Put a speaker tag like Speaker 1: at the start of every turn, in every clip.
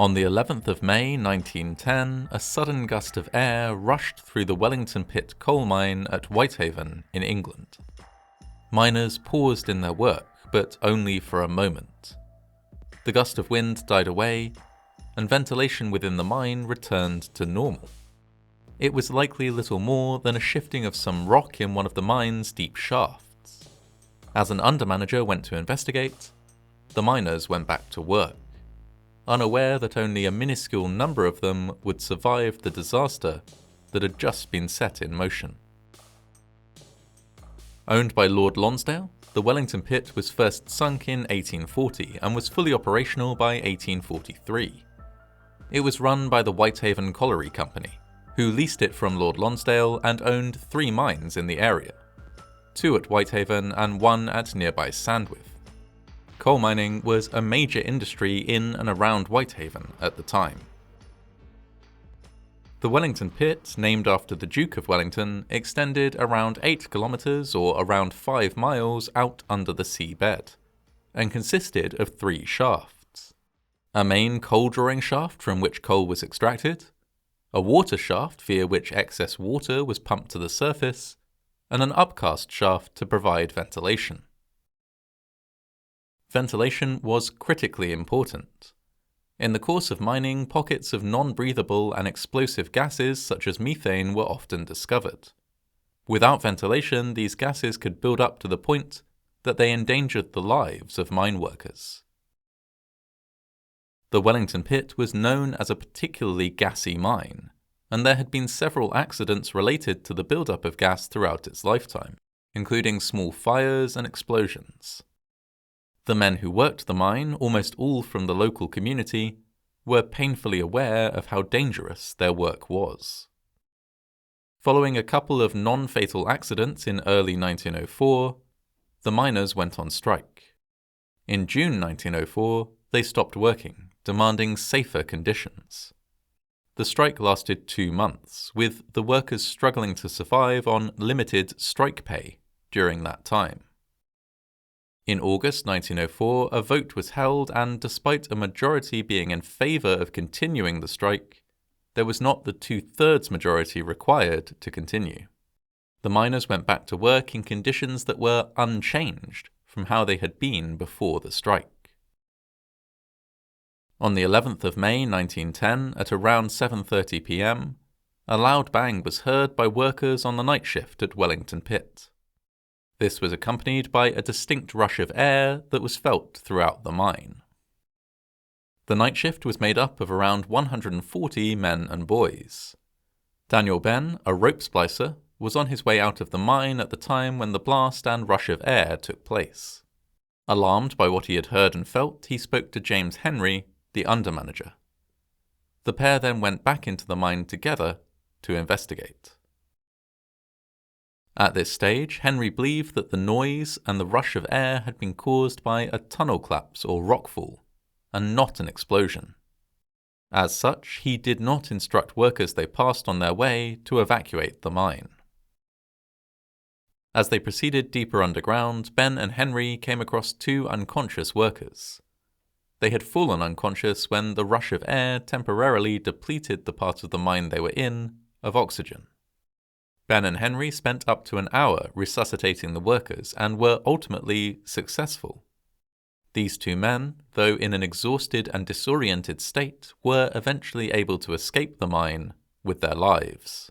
Speaker 1: On the 11th of May 1910, a sudden gust of air rushed through the Wellington Pit coal mine at Whitehaven in England. Miners paused in their work, but only for a moment. The gust of wind died away, and ventilation within the mine returned to normal. It was likely little more than a shifting of some rock in one of the mine's deep shafts. As an undermanager went to investigate, the miners went back to work, unaware that only a minuscule number of them would survive the disaster that had just been set in motion. Owned by Lord Lonsdale, the Wellington Pit was first sunk in 1840 and was fully operational by 1843. It was run by the Whitehaven Colliery Company, who leased it from Lord Lonsdale and owned 3 mines in the area, 2 at Whitehaven and 1 at nearby Sandwith. Coal mining was a major industry in and around Whitehaven at the time. The Wellington Pit, named after the Duke of Wellington, extended around 8 kilometres or around 5 miles out under the seabed, and consisted of 3 shafts. A main coal-drawing shaft from which coal was extracted, a water shaft via which excess water was pumped to the surface, and an upcast shaft to provide ventilation. Ventilation was critically important. In the course of mining, pockets of non-breathable and explosive gases such as methane were often discovered. Without ventilation, these gases could build up to the point that they endangered the lives of mine workers. The Wellington Pit was known as a particularly gassy mine, and there had been several accidents related to the buildup of gas throughout its lifetime, including small fires and explosions. The men who worked the mine, almost all from the local community, were painfully aware of how dangerous their work was. Following a couple of non-fatal accidents in early 1904, the miners went on strike. In June 1904, they stopped working, demanding safer conditions. The strike lasted 2 months, with the workers struggling to survive on limited strike pay during that time. In August 1904, a vote was held, and despite a majority being in favour of continuing the strike, there was not the 2/3 majority required to continue. The miners went back to work in conditions that were unchanged from how they had been before the strike. On the 11th of May 1910, at around 7:30 p.m, a loud bang was heard by workers on the night shift at Wellington Pit. This was accompanied by a distinct rush of air that was felt throughout the mine. The night shift was made up of around 140 men and boys. Daniel Benn, a rope splicer, was on his way out of the mine at the time when the blast and rush of air took place. Alarmed by what he had heard and felt, he spoke to James Henry, the undermanager. The pair then went back into the mine together to investigate. At this stage, Henry believed that the noise and the rush of air had been caused by a tunnel collapse or rockfall, and not an explosion. As such, he did not instruct workers they passed on their way to evacuate the mine. As they proceeded deeper underground, Ben and Henry came across 2 unconscious workers. They had fallen unconscious when the rush of air temporarily depleted the part of the mine they were in of oxygen. Ben and Henry spent up to an hour resuscitating the workers and were ultimately successful. These 2 men, though in an exhausted and disoriented state, were eventually able to escape the mine with their lives.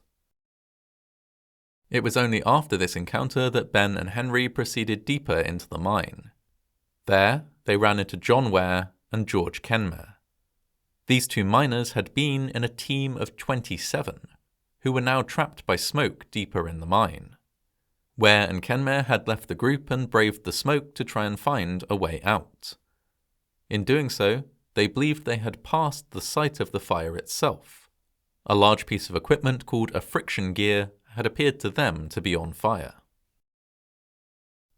Speaker 1: It was only after this encounter that Ben and Henry proceeded deeper into the mine. There, they ran into John Ware and George Kenmare. These 2 miners had been in a team of 27, who were now trapped by smoke deeper in the mine. Ware and Kenmare had left the group and braved the smoke to try and find a way out. In doing so, they believed they had passed the site of the fire itself. A large piece of equipment called a friction gear had appeared to them to be on fire.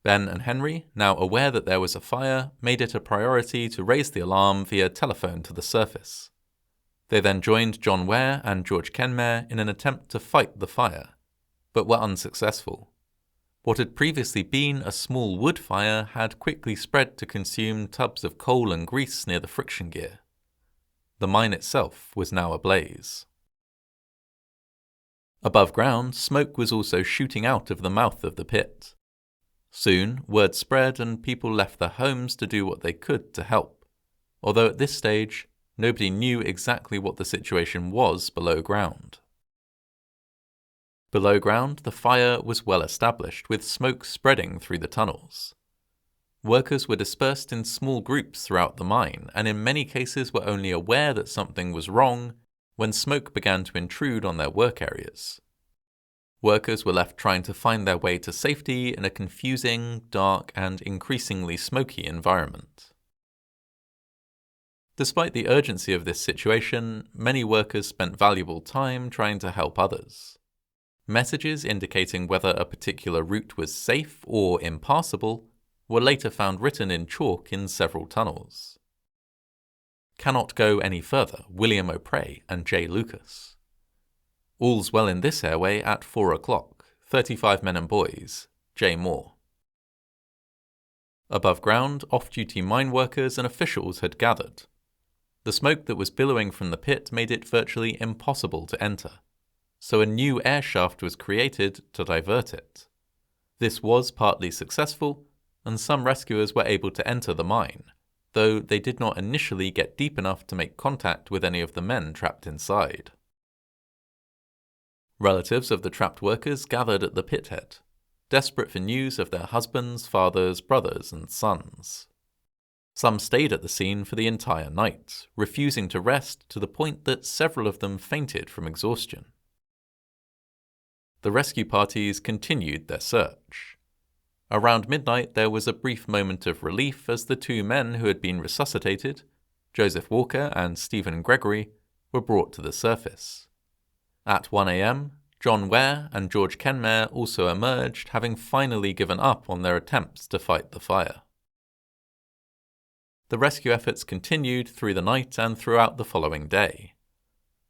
Speaker 1: Ben and Henry, now aware that there was a fire, made it a priority to raise the alarm via telephone to the surface. They then joined John Ware and George Kenmare in an attempt to fight the fire, but were unsuccessful. What had previously been a small wood fire had quickly spread to consume tubs of coal and grease near the friction gear. the mine itself was now ablaze. Above ground, smoke was also shooting out of the mouth of the pit. Soon, word spread and people left their homes to do what they could to help, although at this stage, nobody knew exactly what the situation was below ground. Below ground, the fire was well established, with smoke spreading through the tunnels. Workers were dispersed in small groups throughout the mine, and in many cases were only aware that something was wrong when smoke began to intrude on their work areas. Workers were left trying to find their way to safety in a confusing, dark, and increasingly smoky environment. Despite the urgency of this situation, many workers spent valuable time trying to help others. Messages indicating whether a particular route was safe or impassable were later found written in chalk in several tunnels. Cannot go any further, William O'Prey and J. Lucas. All's well in this airway at 4 o'clock, 35 men and boys, J. Moore. Above ground, off-duty mine workers and officials had gathered. The smoke that was billowing from the pit made it virtually impossible to enter, so a new air shaft was created to divert it. This was partly successful, and some rescuers were able to enter the mine, though they did not initially get deep enough to make contact with any of the men trapped inside. Relatives of the trapped workers gathered at the pit head, desperate for news of their husbands, fathers, brothers, and sons. Some stayed at the scene for the entire night, refusing to rest to the point that several of them fainted from exhaustion. The rescue parties continued their search. Around midnight, there was a brief moment of relief as the two men who had been resuscitated, Joseph Walker and Stephen Gregory, were brought to the surface. At 1 a.m., John Ware and George Kenmare also emerged, having finally given up on their attempts to fight the fire. The rescue efforts continued through the night and throughout the following day.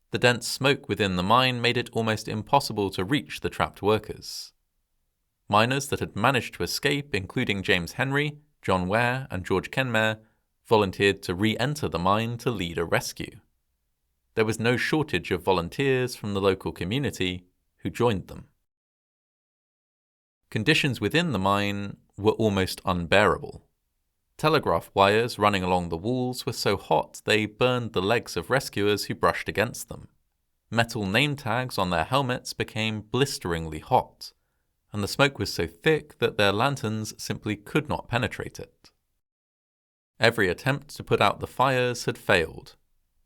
Speaker 1: The dense smoke within the mine made it almost impossible to reach the trapped workers. Miners that had managed to escape, including James Henry, John Ware, and George Kenmare, volunteered to re-enter the mine to lead a rescue. There was no shortage of volunteers from the local community who joined them. Conditions within the mine were almost unbearable. Telegraph wires running along the walls were so hot they burned the legs of rescuers who brushed against them. Metal name tags on their helmets became blisteringly hot, and the smoke was so thick that their lanterns simply could not penetrate it. Every attempt to put out the fires had failed,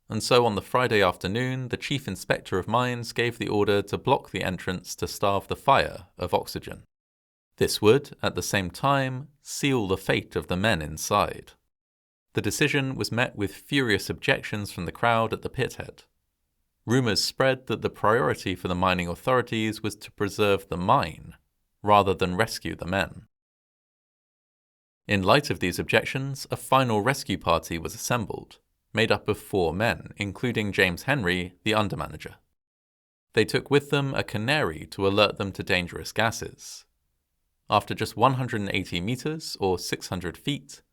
Speaker 1: and so on the Friday afternoon, the Chief Inspector of Mines gave the order to block the entrance to starve the fire of oxygen. This would, at the same time, seal the fate of the men inside. The decision was met with furious objections from the crowd at the pit head. Rumours spread that the priority for the mining authorities was to preserve the mine, rather than rescue the men. In light of these objections, a final rescue party was assembled, made up of 4 men, including James Henry, the undermanager. They took with them a canary to alert them to dangerous gases. After just 180 meters, or 600 feet,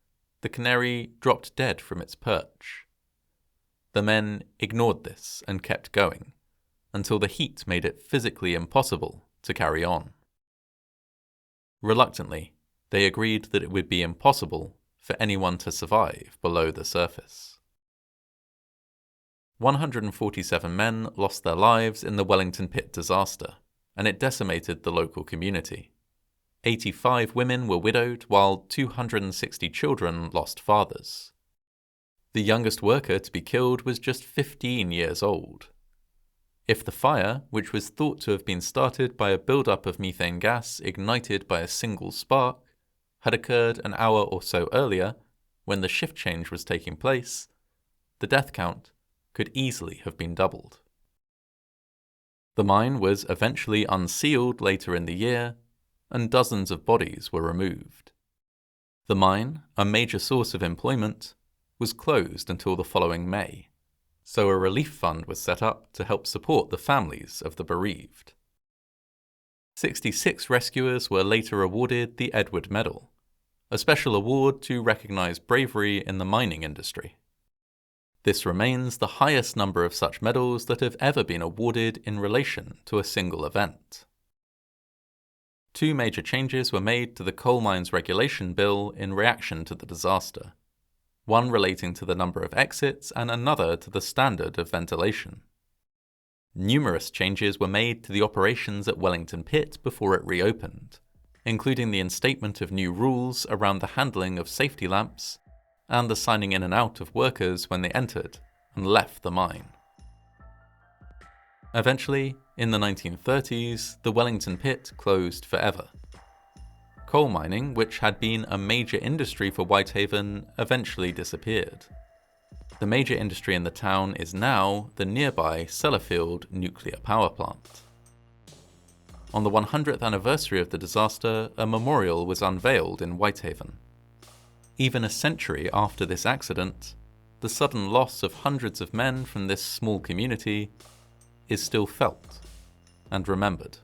Speaker 1: the canary dropped dead from its perch. The men ignored this and kept going, until the heat made it physically impossible to carry on. Reluctantly, they agreed that it would be impossible for anyone to survive below the surface. 147 men lost their lives in the Wellington Pit Disaster, and it decimated the local community. 85 women were widowed, while 260 children lost fathers. The youngest worker to be killed was just 15 years old. If the fire, which was thought to have been started by a build-up of methane gas ignited by a single spark, had occurred an hour or so earlier, when the shift change was taking place, the death count could easily have been doubled. The mine was eventually unsealed later in the year, and dozens of bodies were removed. The mine, a major source of employment, was closed until the following May, so a relief fund was set up to help support the families of the bereaved. 66 rescuers were later awarded the Edward Medal, a special award to recognize bravery in the mining industry. This remains the highest number of such medals that have ever been awarded in relation to a single event. Two major changes were made to the Coal Mines Regulation Bill in reaction to the disaster, one relating to the number of exits and another to the standard of ventilation. Numerous changes were made to the operations at Wellington Pit before it reopened, including the instatement of new rules around the handling of safety lamps and the signing in and out of workers when they entered and left the mine. Eventually, in the 1930s, the Wellington Pit closed forever. Coal mining, which had been a major industry for Whitehaven, eventually disappeared. The major industry in the town is now the nearby Sellafield nuclear power plant. On the 100th anniversary of the disaster, a memorial was unveiled in Whitehaven. Even a century after this accident, the sudden loss of hundreds of men from this small community is still felt and remembered.